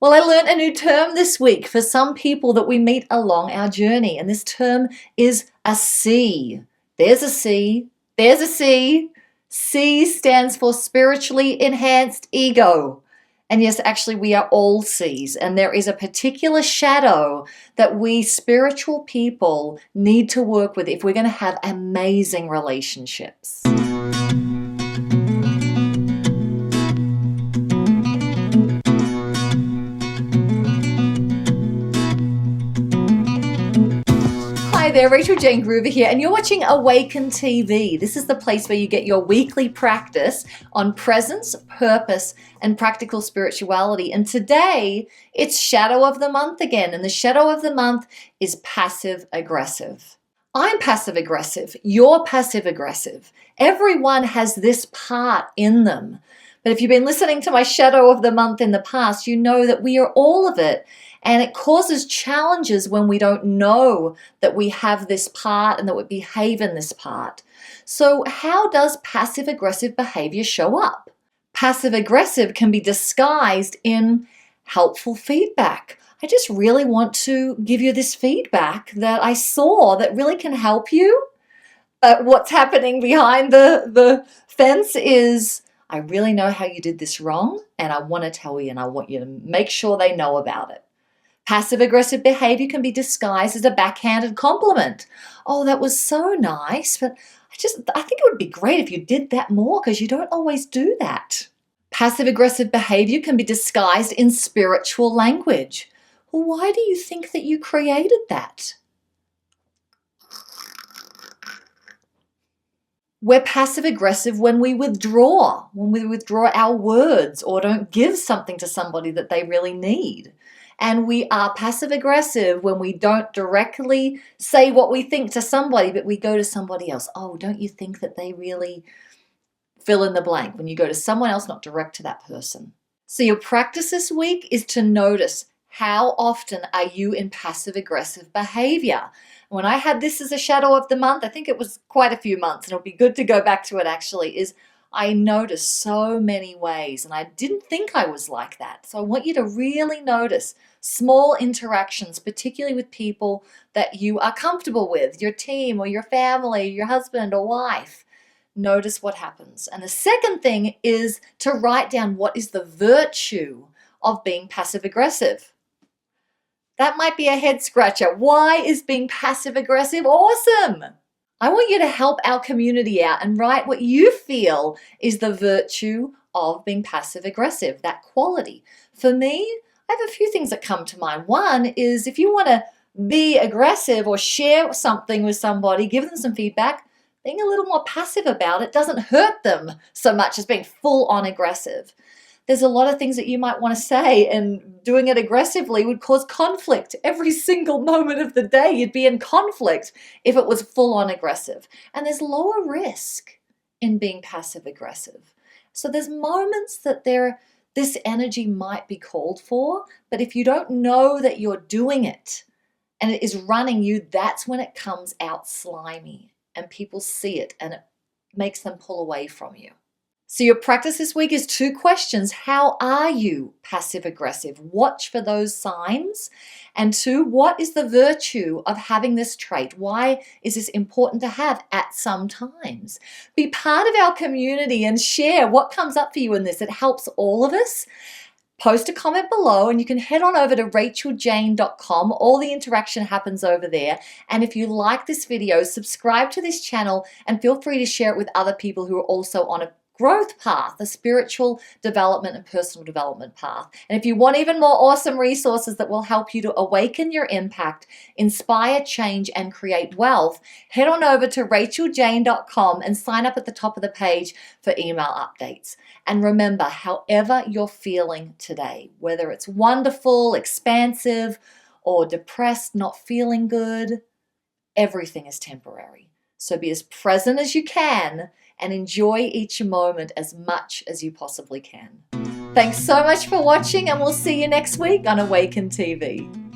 Well, I learned a new term this week for some people that we meet along our journey, and this term is a C. There's a C. There's a C. C stands for spiritually enhanced ego. And yes, actually, we are all C's, and there is a particular shadow that we spiritual people need to work with if we're going to have amazing relationships. Hi there, Rachael-Jayne Groover here, and you're watching Awaken TV. This is the place where you get your weekly practice on presence, purpose, and practical spirituality. And today, it's Shadow of the Month again, and the Shadow of the Month is passive-aggressive. I'm passive-aggressive. You're passive-aggressive. Everyone has this part in them. But if you've been listening to my Shadow of the Month in the past, you know that we are all of it. And it causes challenges when we don't know that we have this part and that we behave in this part. So how does passive-aggressive behavior show up? Passive-aggressive can be disguised in helpful feedback. I just really want to give you this feedback that I saw that really can help you. What's happening behind the fence is, I really know how you did this wrong, and I want to tell you, and I want you to make sure they know about it. Passive-aggressive behavior can be disguised as a backhanded compliment. Oh, that was so nice, but I think it would be great if you did that more because you don't always do that. Passive-aggressive behavior can be disguised in spiritual language. Well, why do you think that you created that? We're passive-aggressive when we withdraw our words or don't give something to somebody that they really need. And we are passive-aggressive when we don't directly say what we think to somebody, but we go to somebody else. Oh, don't you think that they really fill in the blank when you go to someone else, not direct to that person? So your practice this week is to notice how often are you in passive-aggressive behavior. When I had this as a Shadow of the Month, I think it was quite a few months, and it'll be good to go back to it actually, is I noticed so many ways, and I didn't think I was like that. So I want you to really notice small interactions, particularly with people that you are comfortable with, your team or your family, your husband or wife. Notice what happens. And the second thing is to write down what is the virtue of being passive-aggressive. That might be a head scratcher. Why is being passive-aggressive awesome? I want you to help our community out and write what you feel is the virtue of being passive-aggressive, that quality. For me, I have a few things that come to mind. One is if you want to be aggressive or share something with somebody, give them some feedback, being a little more passive about it doesn't hurt them so much as being full-on aggressive. There's a lot of things that you might want to say, and doing it aggressively would cause conflict. Every single moment of the day, you'd be in conflict if it was full-on aggressive. And there's lower risk in being passive-aggressive. So there's moments that this energy might be called for, but if you don't know that you're doing it and it is running you, that's when it comes out slimy and people see it and it makes them pull away from you. So your practice this week is 2 questions. How are you passive-aggressive? Watch for those signs. And 2, what is the virtue of having this trait? Why is this important to have at some times? Be part of our community and share what comes up for you in this. It helps all of us. Post a comment below and you can head on over to Rachael-Jayne.com. All the interaction happens over there. And if you like this video, subscribe to this channel and feel free to share it with other people who are also on a growth path, a spiritual development and personal development path. And if you want even more awesome resources that will help you to awaken your impact, inspire change, and create wealth, head on over to Rachael-Jayne.com and sign up at the top of the page for email updates. And remember, however you're feeling today, whether it's wonderful, expansive, or depressed, not feeling good, everything is temporary. So be as present as you can and enjoy each moment as much as you possibly can. Thanks so much for watching, and we'll see you next week on Awaken TV.